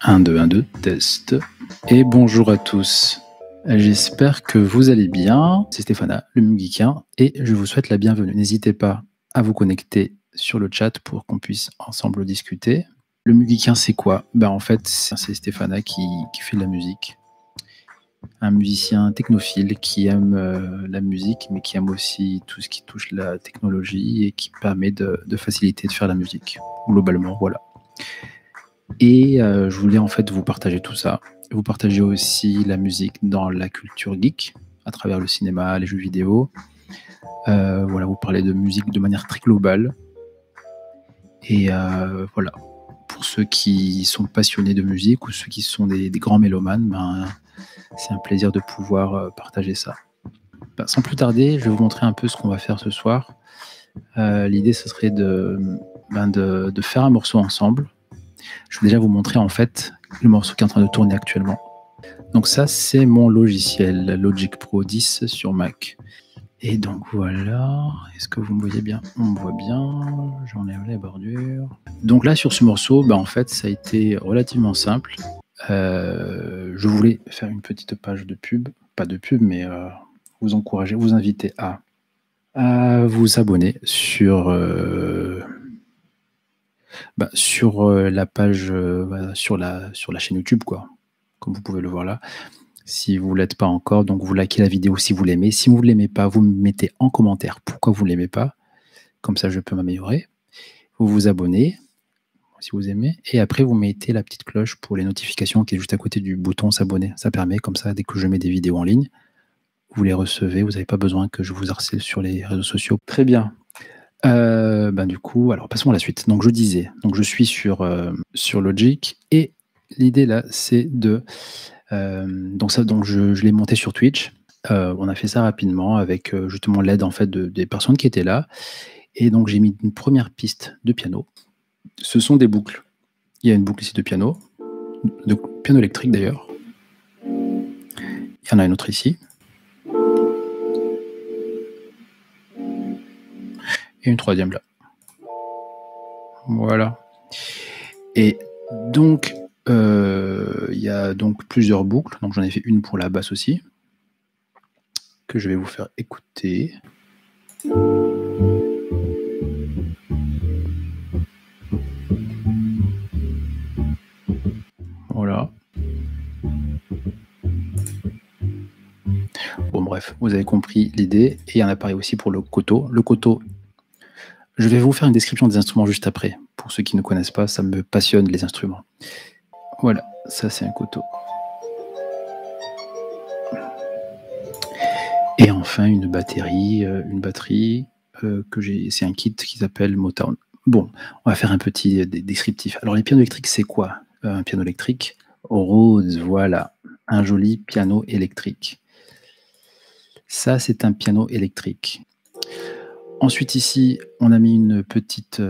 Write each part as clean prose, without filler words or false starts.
1, 2, 1, 2, test. Et bonjour à tous. J'espère que vous allez bien. C'est Stéphana, le Mugeekien, et je vous souhaite la bienvenue. N'hésitez pas à vous connecter sur le chat pour qu'on puisse ensemble discuter. Le Mugeekien, c'est quoi? En fait, c'est Stéphana qui fait de la musique. Un musicien technophile qui aime la musique, mais qui aime aussi tout ce qui touche la technologie et qui permet de faciliter de faire la musique. Globalement, voilà. Et je voulais en fait vous partager tout ça. Vous partagez aussi la musique dans la culture geek, à travers le cinéma, les jeux vidéo. Voilà, vous parlez de musique de manière très globale. Et voilà, pour ceux qui sont passionnés de musique ou ceux qui sont des grands mélomanes, c'est un plaisir de pouvoir partager ça. Sans plus tarder, je vais vous montrer un peu ce qu'on va faire ce soir. L'idée, ce serait de faire un morceau ensemble. Je vais déjà vous montrer en fait le morceau qui est en train de tourner actuellement. Donc ça, c'est mon logiciel, Logic Pro 10 sur Mac. Et donc voilà, est-ce que vous me voyez bien? On me voit bien, j'enlève les bordures. Donc là, sur ce morceau, en fait, ça a été relativement simple. Je voulais faire une petite page de pub, pas de pub, mais vous encourager, vous inviter à vous abonner sur la page, sur la chaîne YouTube, quoi, comme vous pouvez le voir là. Si vous ne l'êtes pas encore, donc vous likez la vidéo si vous l'aimez. Si vous ne l'aimez pas, vous me mettez en commentaire pourquoi vous ne l'aimez pas. Comme ça, je peux m'améliorer. Vous vous abonnez si vous aimez. Et après, vous mettez la petite cloche pour les notifications qui est juste à côté du bouton s'abonner. Ça permet, comme ça, dès que je mets des vidéos en ligne, vous les recevez. Vous n'avez pas besoin que je vous harcèle sur les réseaux sociaux. Très bien. Du coup, alors passons à la suite. Donc je disais, donc je suis sur Logic et l'idée là, c'est de donc je l'ai monté sur Twitch. On a fait ça rapidement avec justement l'aide en fait des personnes qui étaient là. Et donc j'ai mis une première piste de piano. Ce sont des boucles. Il y a une boucle ici de piano électrique d'ailleurs. Il y en a une autre ici. Et une troisième là. Voilà. Et donc, il y a donc plusieurs boucles. Donc j'en ai fait une pour la basse aussi, que je vais vous faire écouter. Voilà. Bon bref, vous avez compris l'idée. Et il y en a pareil aussi pour le koto. Le koto, je vais vous faire une description des instruments juste après. Pour ceux qui ne connaissent pas, ça me passionne les instruments. Voilà, ça c'est un koto. Et enfin une batterie que j'ai, c'est un kit qui s'appelle Motown. Bon, on va faire un petit descriptif. Alors les pianos électriques, c'est quoi? Un piano électrique Rhodes, voilà, un joli piano électrique. Ça, c'est un piano électrique. Ensuite, ici, on a mis une petite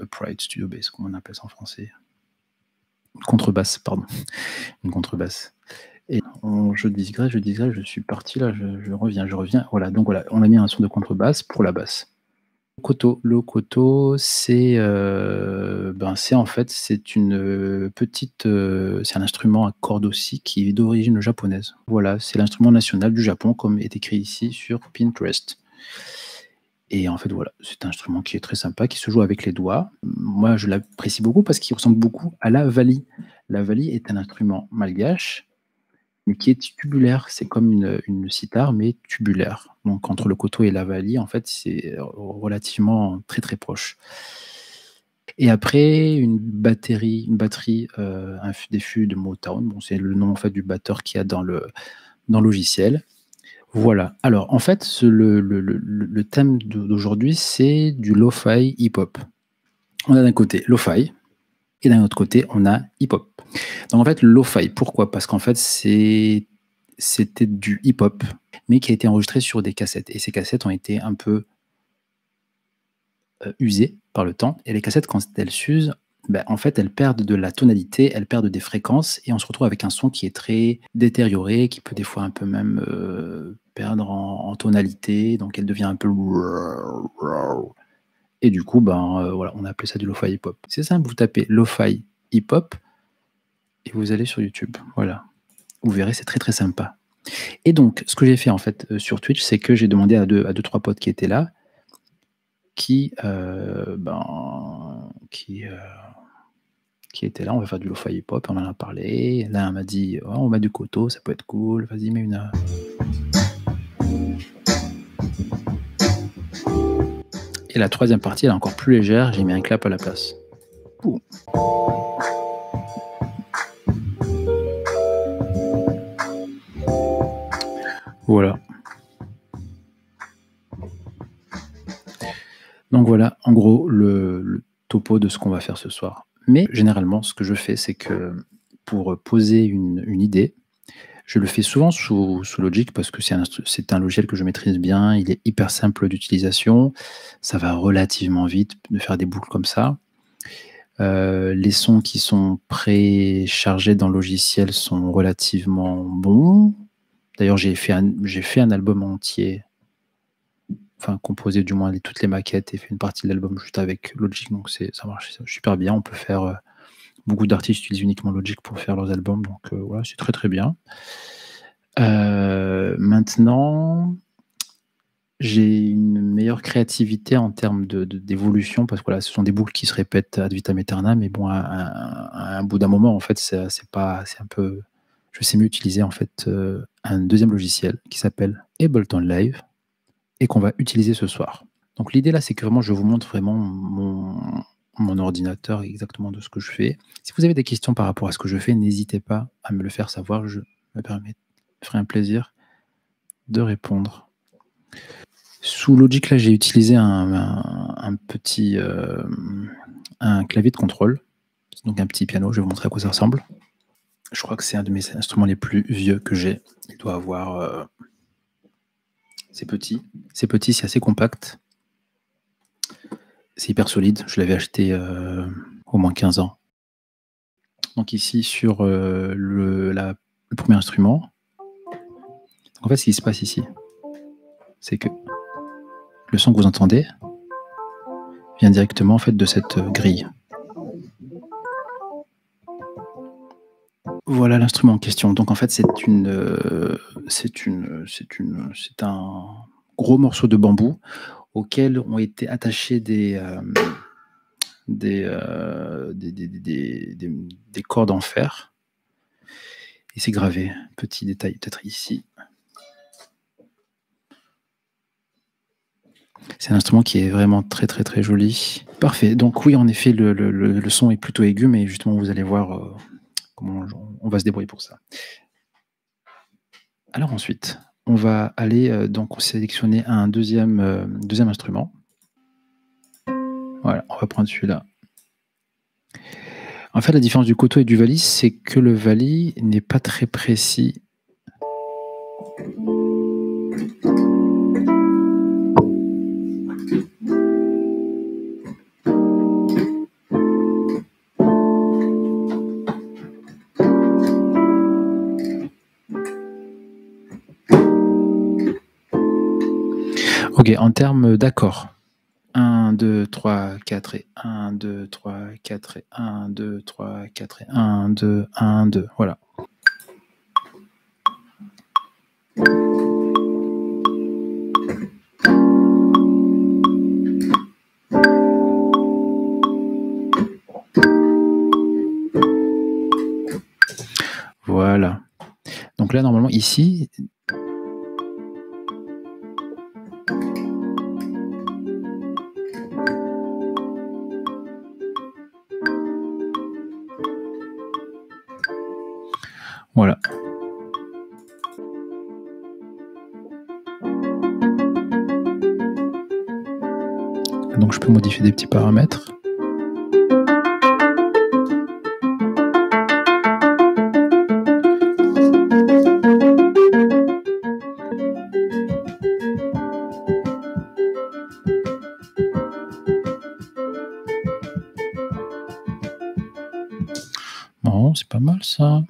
Upright Studio Bass, comment on appelle ça en français? Une contrebasse, pardon. Une contrebasse. Et je digresse, je suis parti là, je reviens. Voilà, donc voilà, on a mis un son de contrebasse pour la basse. Le koto, c'est en fait, c'est une petite, c'est un instrument à cordes aussi qui est d'origine japonaise. Voilà, c'est l'instrument national du Japon, comme est écrit ici sur Pinterest. Et en fait, voilà, c'est un instrument qui est très sympa, qui se joue avec les doigts. Moi, je l'apprécie beaucoup parce qu'il ressemble beaucoup à la vali. La vali est un instrument malgache, mais qui est tubulaire. C'est comme une sitar, mais tubulaire. Donc, entre le koto et la vali, en fait, c'est relativement très, très proche. Et après, une batterie, des fûts de Motown. Bon, c'est le nom en fait, du batteur qu'il y a dans le logiciel. Voilà. Alors, en fait, le thème d'aujourd'hui, c'est du lo-fi hip-hop. On a d'un côté lo-fi, et d'un autre côté, on a hip-hop. Donc, en fait, le lo-fi, pourquoi? Parce qu'en fait, c'était du hip-hop, mais qui a été enregistré sur des cassettes. Et ces cassettes ont été un peu usées par le temps. Et les cassettes, quand elles s'usent, en fait, elles perdent de la tonalité, elles perdent des fréquences, et on se retrouve avec un son qui est très détérioré, qui peut des fois un peu même perdre en tonalité, donc elle devient un peu... Et du coup, voilà, on a appelé ça du lo-fi hip-hop. C'est simple, vous tapez lo-fi hip-hop et vous allez sur YouTube. Voilà. Vous verrez, c'est très très sympa. Et donc, ce que j'ai fait en fait sur Twitch, c'est que j'ai demandé à deux, trois potes qui étaient là, qui étaient là, on va faire du lo-fi hip-hop, on en a parlé. Là, on m'a dit, oh, on met du Koto, ça peut être cool, vas-y, mets une. Et la troisième partie, elle est encore plus légère, j'ai mis un clap à la place. Ouh. Voilà. Donc voilà, en gros, le topo de ce qu'on va faire ce soir. Mais généralement, ce que je fais, c'est que pour poser une idée, je le fais souvent sous Logic parce que c'est un logiciel que je maîtrise bien, il est hyper simple d'utilisation, ça va relativement vite de faire des boucles comme ça. Les sons qui sont préchargés dans le logiciel sont relativement bons. D'ailleurs, j'ai fait un album entier, enfin composé du moins toutes les maquettes et fait une partie de l'album juste avec Logic, donc ça marche super bien. On peut faire beaucoup d'artistes utilisent uniquement Logic pour faire leurs albums, donc voilà, c'est très très bien. Maintenant, j'ai une meilleure créativité en termes d'évolution parce que voilà, ce sont des boucles qui se répètent ad vitam aeternam, mais bon, à un bout d'un moment, en fait, c'est un peu. Je sais mieux utiliser en fait un deuxième logiciel qui s'appelle Ableton Live et qu'on va utiliser ce soir. Donc l'idée là, c'est que vraiment, je vous montre vraiment mon ordinateur exactement de ce que je fais. Si vous avez des questions par rapport à ce que je fais, n'hésitez pas à me le faire savoir. Je me ferai un plaisir de répondre. Sous Logic, là, j'ai utilisé un petit un clavier de contrôle, donc un petit piano. Je vais vous montrer à quoi ça ressemble. Je crois que c'est un de mes instruments les plus vieux que j'ai. Il doit avoir. C'est petit, c'est assez compact. C'est hyper solide. Je l'avais acheté au moins 15 ans. Donc ici, sur le premier instrument, en fait, ce qui se passe ici, c'est que le son que vous entendez vient directement en fait de cette grille. Voilà l'instrument en question. Donc en fait, c'est un gros morceau de bambou auquel ont été attachés des cordes en fer. Et c'est gravé. Petit détail peut-être ici. C'est un instrument qui est vraiment très très très joli. Parfait. Donc oui, en effet, le son est plutôt aigu, mais justement, vous allez voir comment on va se débrouiller pour ça. Alors ensuite, on va aller donc sélectionner un deuxième instrument. Voilà, on va prendre celui-là. En fait, la différence du Koto et du Vali, c'est que le Vali n'est pas très précis. Ok, en termes d'accords. 1, 2, 3, 4 et 1, 2, 3, 4 et 1, 2, 3, 4 et 1, 2, 1, 2. Voilà. Voilà. Donc là, normalement, ici... Voilà. Donc je peux modifier des petits paramètres. Bon, c'est pas mal ça.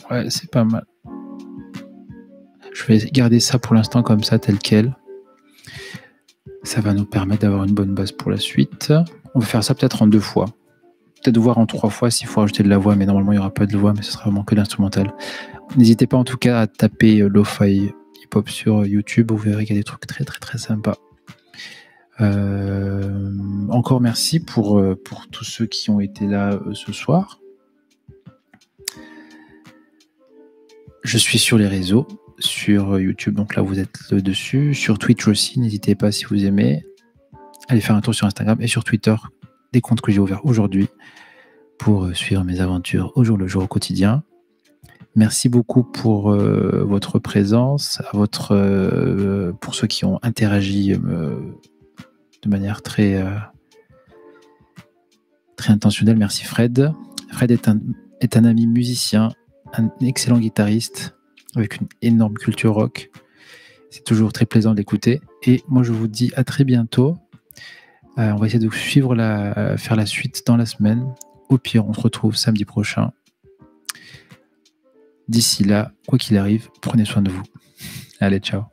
Ouais, c'est pas mal. Je vais garder ça pour l'instant comme ça, tel quel. Ça va nous permettre d'avoir une bonne base pour la suite. On va faire ça peut-être en 2 fois. Peut-être voir en 3 fois s'il faut rajouter de la voix, mais normalement il n'y aura pas de voix, mais ce sera vraiment que l'instrumental. N'hésitez pas en tout cas à taper Lo-Fi Hip-Hop sur YouTube, vous verrez qu'il y a des trucs très très très sympas. Encore merci pour tous ceux qui ont été là ce soir. Je suis sur les réseaux, sur YouTube, donc là vous êtes dessus, sur Twitch aussi, n'hésitez pas si vous aimez. Allez faire un tour sur Instagram et sur Twitter, des comptes que j'ai ouverts aujourd'hui pour suivre mes aventures au jour le jour, au quotidien. Merci beaucoup pour votre présence, pour ceux qui ont interagi de manière très intentionnelle. Merci Fred. Fred est un ami musicien, un excellent guitariste avec une énorme culture rock. C'est toujours très plaisant d'écouter. Et moi, je vous dis à très bientôt. On va essayer de faire la suite dans la semaine. Au pire, on se retrouve samedi prochain. D'ici là, quoi qu'il arrive, prenez soin de vous. Allez, ciao.